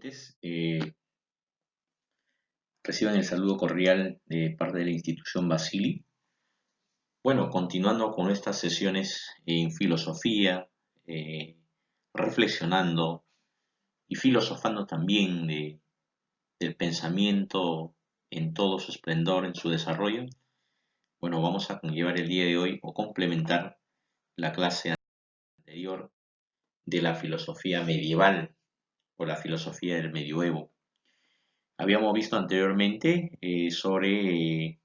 Estudiantes, reciban el saludo cordial de parte de la institución Basili. Bueno, continuando con estas sesiones en filosofía, eh, reflexionando y filosofando también del pensamiento en todo su esplendor, en su desarrollo. Bueno, vamos a llevar el día de hoy o complementar la clase anterior de la filosofía medieval o la filosofía del medioevo. Habíamos visto anteriormente sobre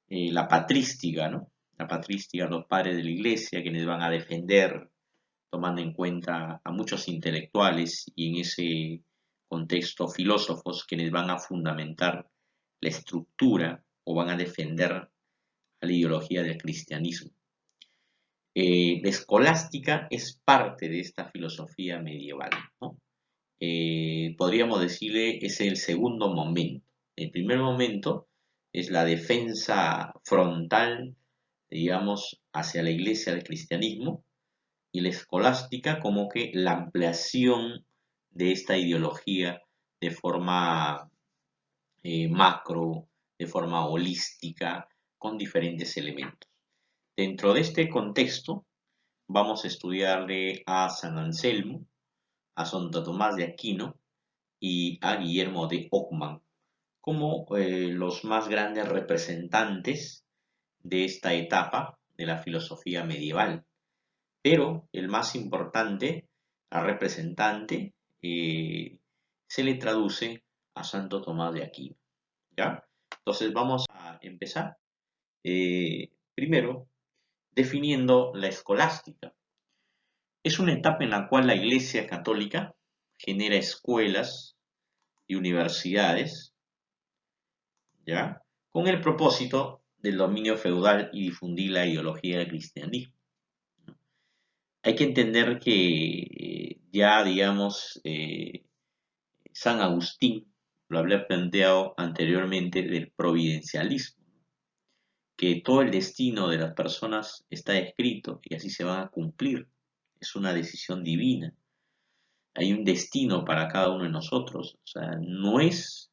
la patrística, ¿no? La patrística, los padres de la iglesia, quienes van a defender, tomando en cuenta a muchos intelectuales y en ese contexto filósofos, quienes van a fundamentar la estructura o van a defender a la ideología del cristianismo. La escolástica es parte de esta filosofía medieval, ¿no? Podríamos decirle, es el segundo momento. El primer momento es la defensa frontal, digamos, hacia la iglesia del cristianismo, y la escolástica como que la ampliación de esta ideología de forma macro, de forma holística, con diferentes elementos. Dentro de este contexto, vamos a estudiarle a San Anselmo, a Santo Tomás de Aquino y a Guillermo de Ockham como los más grandes representantes de esta etapa de la filosofía medieval. Pero el más importante, al representante, se le traduce a Santo Tomás de Aquino. ¿Ya? Entonces vamos a empezar. Primero, definiendo la escolástica. Es una etapa en la cual la Iglesia Católica genera escuelas y universidades, ¿ya? Con el propósito del dominio feudal y difundir la ideología del cristianismo. Hay que entender que ya, digamos, San Agustín lo había planteado anteriormente del providencialismo, que todo el destino de las personas está escrito y así se van a cumplir. Es una decisión divina. Hay un destino para cada uno de nosotros. O sea, no es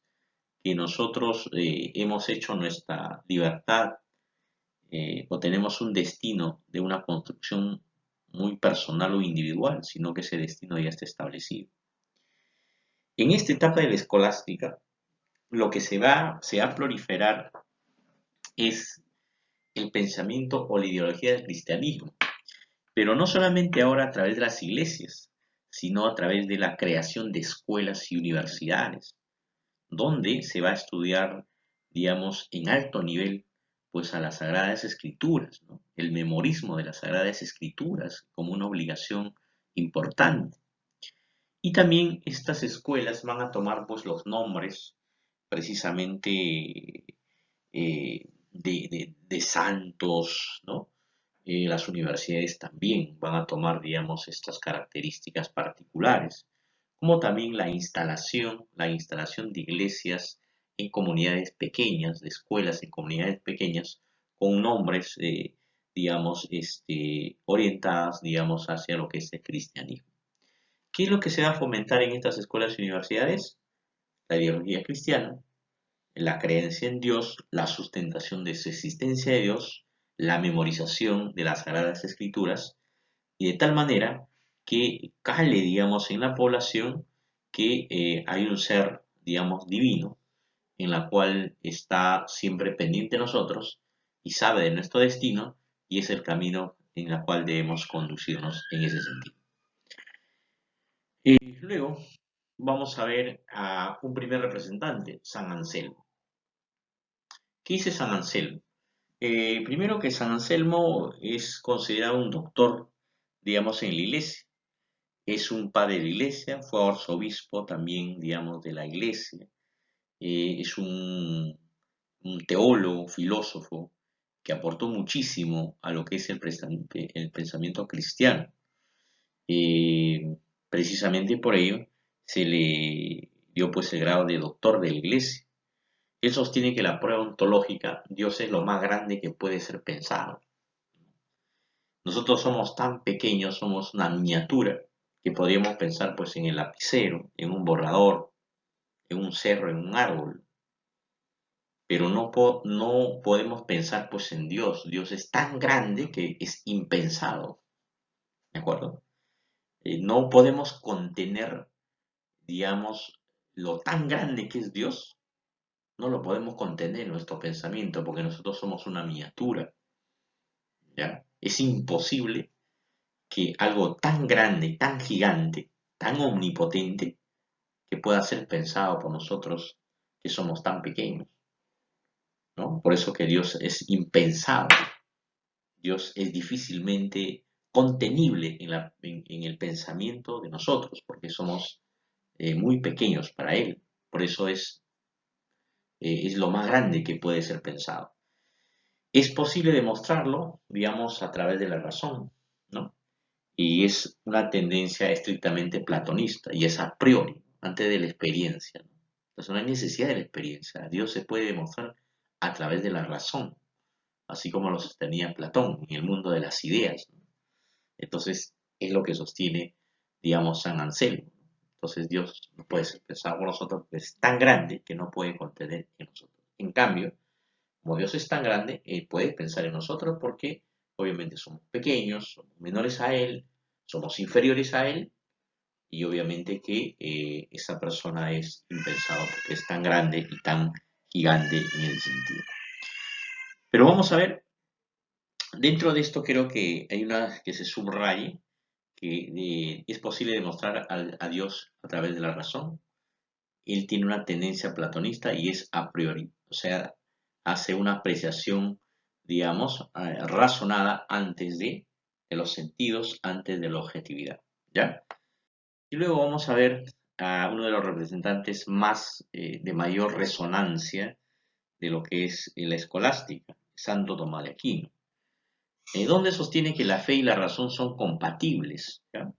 que nosotros hemos hecho nuestra libertad o tenemos un destino de una construcción muy personal o individual, sino que ese destino ya está establecido. En esta etapa de la escolástica, lo que se va a proliferar es el pensamiento o la ideología del cristianismo, pero no solamente ahora a través de las iglesias, sino a través de la creación de escuelas y universidades, donde se va a estudiar, digamos, en alto nivel, pues a las Sagradas Escrituras, ¿no? El memorismo de las Sagradas Escrituras como una obligación importante. Y también estas escuelas van a tomar pues los nombres precisamente de santos, ¿no? Las universidades también van a tomar, digamos, estas características particulares, como también la instalación de iglesias en comunidades pequeñas, de escuelas en comunidades pequeñas, con nombres, digamos, orientadas, digamos, hacia lo que es el cristianismo. ¿Qué es lo que se va a fomentar en estas escuelas y universidades? La ideología cristiana, la creencia en Dios, la sustentación de su existencia de Dios, la memorización de las Sagradas Escrituras, y de tal manera que cale, digamos, en la población que hay un ser, digamos, divino, en la cual está siempre pendiente de nosotros y sabe de nuestro destino, y es el camino en el cual debemos conducirnos en ese sentido. Luego vamos a ver a un primer representante, San Anselmo. ¿Qué dice San Anselmo? Primero que San Anselmo es considerado un doctor, digamos, en la iglesia. Es un padre de la iglesia, fue arzobispo también, digamos, de la iglesia. Es un teólogo, filósofo, que aportó muchísimo a lo que es el pensamiento cristiano. Precisamente por ello se le dio pues el grado de doctor de la iglesia. Él sostiene que la prueba ontológica, Dios es lo más grande que puede ser pensado. Nosotros somos tan pequeños, somos una miniatura, que podríamos pensar pues en el lapicero, en un borrador, en un cerro, en un árbol, pero no podemos pensar pues en Dios. Dios es tan grande que es impensado, ¿de acuerdo? No podemos contener, digamos, lo tan grande que es Dios, no lo podemos contener en nuestro pensamiento porque nosotros somos una miniatura, ¿ya? Es imposible que algo tan grande, tan gigante, tan omnipotente, que pueda ser pensado por nosotros que somos tan pequeños, ¿no? Por eso que Dios es impensable, Dios es difícilmente contenible en el pensamiento de nosotros, porque somos muy pequeños para Él. Por eso es lo más grande que puede ser pensado. Es posible demostrarlo, digamos, a través de la razón, ¿no? Y es una tendencia estrictamente platonista y es a priori, antes de la experiencia, ¿no? Entonces no hay necesidad de la experiencia. Dios se puede demostrar a través de la razón, así como lo sostenía Platón en el mundo de las ideas, ¿no? Entonces es lo que sostiene, digamos, San Anselmo. Entonces Dios no puede ser pensado por nosotros porque es tan grande que no puede contener en nosotros. En cambio, como Dios es tan grande, Él puede pensar en nosotros porque obviamente somos pequeños, somos menores a Él, somos inferiores a Él y obviamente que esa persona es impensado porque es tan grande y tan gigante en el sentido. Pero vamos a ver, dentro de esto creo que hay una que se subraye, que es posible demostrar a Dios a través de la razón. Él tiene una tendencia platonista y es a priori, o sea, hace una apreciación, digamos, razonada antes de los sentidos, antes de la objetividad, ¿ya? Y luego vamos a ver a uno de los representantes más de mayor resonancia de lo que es la escolástica, Santo Tomás de Aquino, donde sostiene que la fe y la razón son compatibles, ¿ya?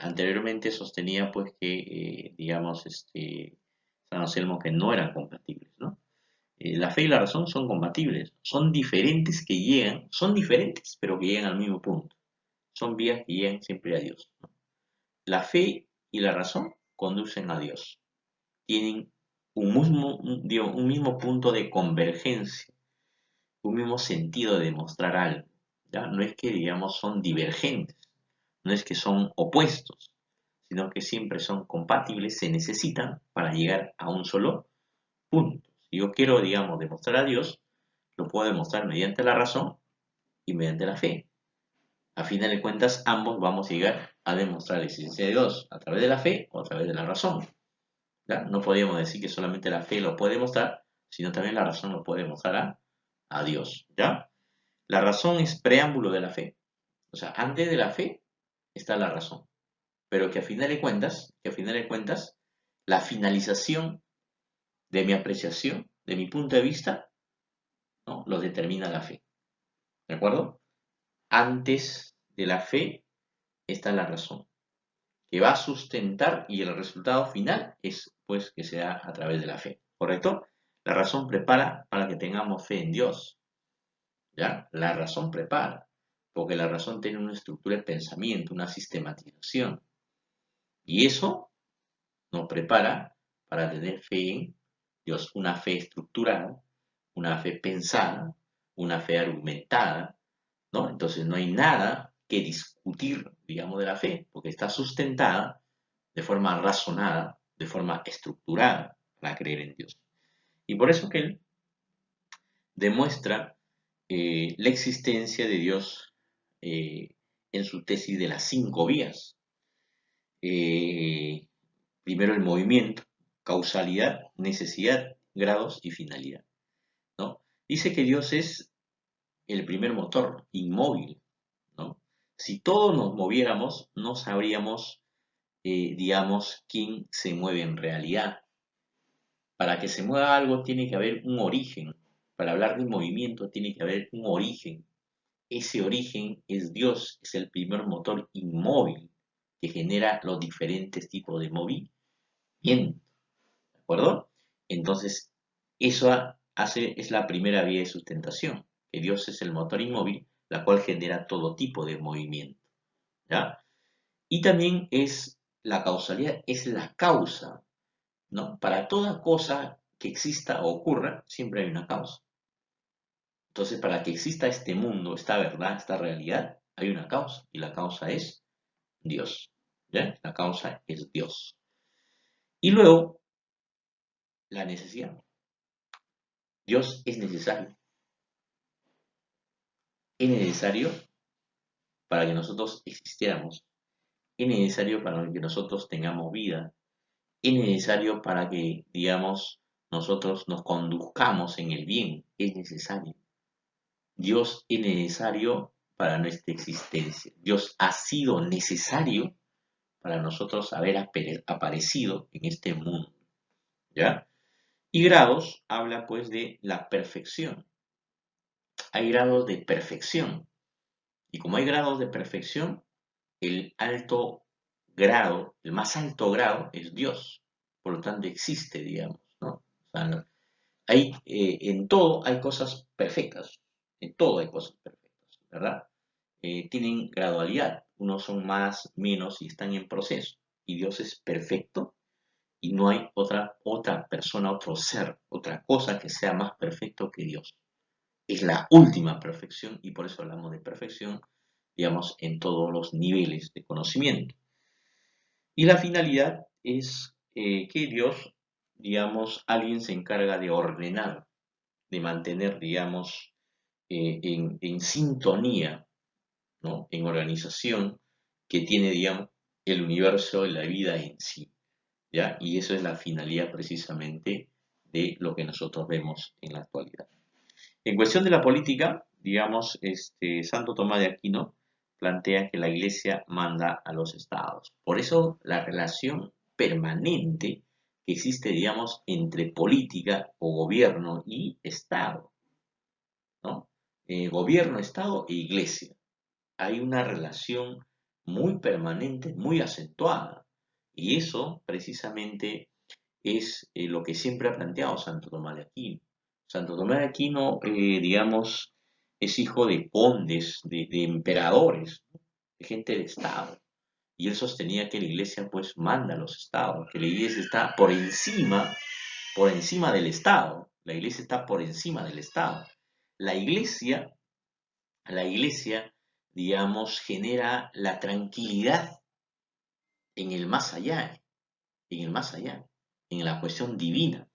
Anteriormente sostenía pues que, digamos, San Anselmo que no eran compatibles, ¿no? La fe y la razón son compatibles, son diferentes que llegan, son diferentes pero que llegan al mismo punto, son vías que llegan siempre a Dios, ¿no? La fe y la razón conducen a Dios, tienen un mismo punto de convergencia, un mismo sentido de demostrar algo, ¿ya? No es que, digamos, son divergentes, no es que son opuestos, sino que siempre son compatibles, se necesitan para llegar a un solo punto. Si yo quiero, digamos, demostrar a Dios, lo puedo demostrar mediante la razón y mediante la fe. A final de cuentas, ambos vamos a llegar a demostrar la existencia de Dios a través de la fe o a través de la razón, ¿ya? No podríamos decir que solamente la fe lo puede demostrar, sino también la razón lo puede demostrar a Dios, ¿ya? La razón es preámbulo de la fe. O sea, antes de la fe está la razón. Pero que a final de cuentas, la finalización de mi apreciación, de mi punto de vista, ¿no? Lo determina la fe. ¿De acuerdo? Antes de la fe está la razón, que va a sustentar y el resultado final es pues que se da a través de la fe. ¿Correcto? La razón prepara para que tengamos fe en Dios. ¿Ya? La razón prepara, porque la razón tiene una estructura de pensamiento, una sistematización. Y eso nos prepara para tener fe en Dios, una fe estructurada, una fe pensada, una fe argumentada, ¿no? Entonces no hay nada que discutir, digamos, de la fe, porque está sustentada de forma razonada, de forma estructurada para creer en Dios. Y por eso que él demuestra la existencia de Dios eh, en su tesis de las 5 vías. Eh, Primero el movimiento, causalidad, necesidad, grados y finalidad, ¿no? Dice que Dios es el primer motor, inmóvil, ¿no? Si todos nos moviéramos, no sabríamos, digamos, quién se mueve en realidad. Para que se mueva algo tiene que haber un origen. Para hablar de movimiento tiene que haber un origen. Ese origen es Dios, es el primer motor inmóvil que genera los diferentes tipos de movimiento. ¿De acuerdo? Entonces, eso es la primera vía de sustentación, que Dios es el motor inmóvil, la cual genera todo tipo de movimiento, ¿ya? Y también es la causalidad, es la causa, ¿no? Para toda cosa que exista o ocurra, siempre hay una causa. Entonces, para que exista este mundo, esta verdad, esta realidad, hay una causa, y la causa es Dios, ¿ya? La causa es Dios. Y luego, la necesidad. Dios es necesario para que nosotros existiéramos, es necesario para que nosotros tengamos vida, es necesario para que, digamos, nosotros nos conduzcamos en el bien, es necesario. Dios es necesario para nuestra existencia. Dios ha sido necesario para nosotros haber aparecido en este mundo, ¿ya? Y grados habla pues de la perfección. Hay grados de perfección. Y como hay grados de perfección, el alto grado, el más alto grado es Dios. Por lo tanto, existe, digamos, ¿no? O sea, en todo hay cosas perfectas. En todo hay cosas perfectas, ¿verdad? Tienen gradualidad. Unos son más, menos y están en proceso. Y Dios es perfecto y no hay otra persona, otro ser, otra cosa que sea más perfecto que Dios. Es la última perfección y por eso hablamos de perfección, digamos, en todos los niveles de conocimiento. Y la finalidad es que Dios, digamos, alguien se encarga de ordenar, de mantener, digamos, en sintonía, ¿no? En organización que tiene, digamos, el universo y la vida en sí, ¿ya? Y eso es la finalidad precisamente de lo que nosotros vemos en la actualidad. En cuestión de la política, digamos, Santo Tomás de Aquino plantea que la Iglesia manda a los estados. Por eso la relación permanente que existe, digamos, entre política o gobierno y Estado, ¿no? Gobierno, Estado e Iglesia. Hay una relación muy permanente, muy acentuada. Y eso precisamente es lo que siempre ha planteado Santo Tomás de Aquino. Santo Tomás de Aquino, digamos, es hijo de condes, de emperadores, ¿no? De gente de Estado. Y él sostenía que la iglesia pues manda a los estados, que la iglesia está por encima del Estado. La iglesia está por encima del Estado. La iglesia, la iglesia, digamos, genera la tranquilidad en el más allá, en el más allá, en la cuestión divina,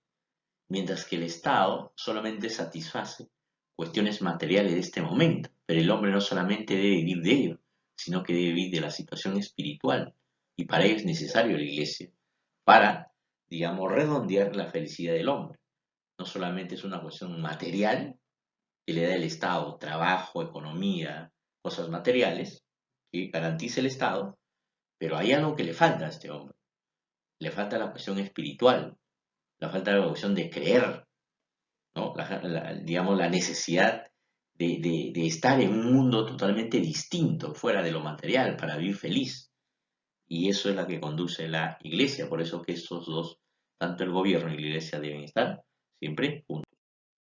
mientras que el Estado solamente satisface cuestiones materiales de este momento, pero el hombre no solamente debe vivir de ello, sino que debe vivir de la situación espiritual, y para ello es necesario la iglesia, para, digamos, redondear la felicidad del hombre. No solamente es una cuestión material que le da el Estado, trabajo, economía, cosas materiales, que garantiza el Estado, pero hay algo que le falta a este hombre. Le falta la cuestión espiritual, le falta la cuestión de creer, ¿no? Digamos, la necesidad de estar en un mundo totalmente distinto, fuera de lo material, para vivir feliz. Y eso es la que conduce la iglesia, por eso que estos dos, tanto el gobierno y la iglesia, deben estar siempre juntos.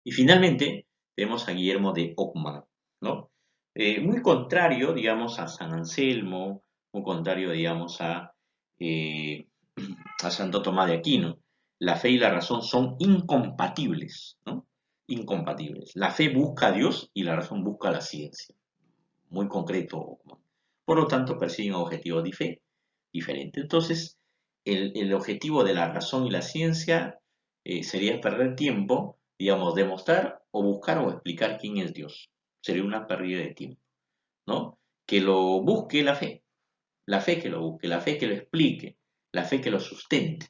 Y finalmente tenemos a Guillermo de Ockham, ¿no? Muy contrario, digamos, a San Anselmo, muy contrario, digamos, eh, a Santo Tomás de Aquino. La fe y la razón son incompatibles, ¿no? Incompatibles. La fe busca a Dios y la razón busca la ciencia. Muy concreto. Por lo tanto, persiguen objetivos diferentes. Entonces, el objetivo de la razón y la ciencia sería perder tiempo, digamos, demostrar o buscar o explicar quién es Dios. Sería una pérdida de tiempo, ¿no? Que lo busque la fe que lo busque, la fe que lo explique, la fe que lo sustente,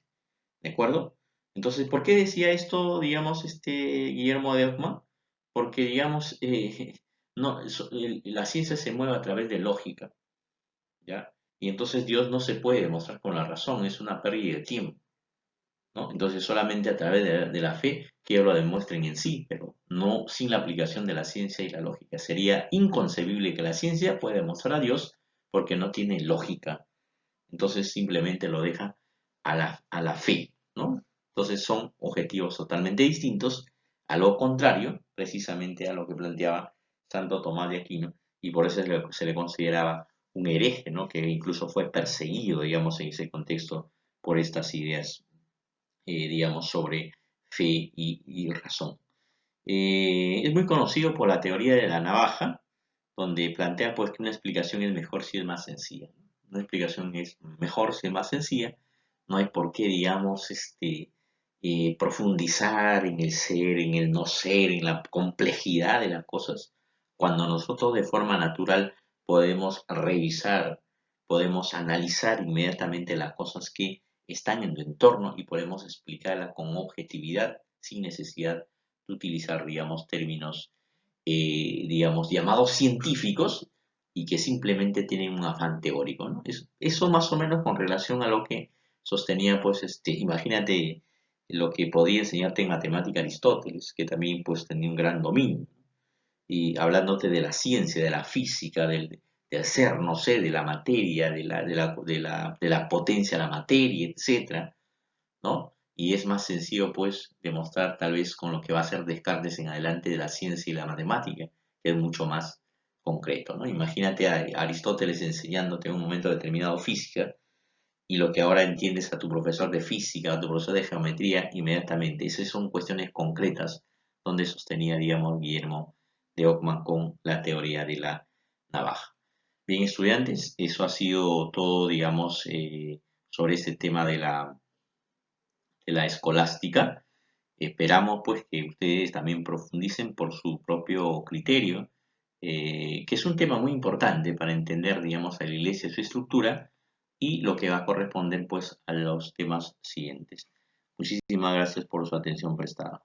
¿de acuerdo? Entonces, ¿por qué decía esto, digamos, Guillermo de Ockham? Porque, digamos, no, la ciencia se mueve a través de lógica, ¿ya? Y entonces Dios no se puede demostrar con la razón, es una pérdida de tiempo, ¿no? Entonces solamente a través de la fe que ellos lo demuestren en sí, pero no sin la aplicación de la ciencia y la lógica. Sería inconcebible que la ciencia pueda demostrar a Dios porque no tiene lógica. Entonces simplemente lo deja a la fe, ¿no? Entonces son objetivos totalmente distintos, a lo contrario, precisamente a lo que planteaba Santo Tomás de Aquino, y por eso se le consideraba un hereje, ¿no? Que incluso fue perseguido, digamos, en ese contexto por estas ideas digamos, sobre fe y razón. Es muy conocido por la teoría de la navaja, donde plantea pues que una explicación es mejor si es más sencilla, ¿no? Una explicación es mejor si es más sencilla, no hay por qué, digamos, profundizar en el ser, en el no ser, en la complejidad de las cosas, cuando nosotros de forma natural podemos revisar, podemos analizar inmediatamente las cosas que están en tu entorno y podemos explicarlas con objetividad sin necesidad de utilizar, digamos, términos, digamos, llamados científicos y que simplemente tienen un afán teórico, ¿no? Eso más o menos con relación a lo que sostenía, pues, imagínate lo que podía enseñarte en matemática Aristóteles, que también, pues, tenía un gran dominio, y hablándote de la ciencia, de la física, del ser, no sé, de la materia, de la potencia de la materia, etcétera, ¿no? Y es más sencillo, pues, demostrar tal vez con lo que va a hacer Descartes en adelante de la ciencia y la matemática, que es mucho más concreto, ¿no? Imagínate a Aristóteles enseñándote en un momento determinado física y lo que ahora entiendes a tu profesor de física, a tu profesor de geometría, inmediatamente. Esas son cuestiones concretas donde sostenía, digamos, Guillermo de Ockham con la teoría de la navaja. Bien, estudiantes, eso ha sido todo, digamos, sobre este tema de la escolástica. Esperamos pues que ustedes también profundicen por su propio criterio, que es un tema muy importante para entender, digamos, a la iglesia, su estructura y lo que va a corresponder pues a los temas siguientes. Muchísimas gracias por su atención prestada.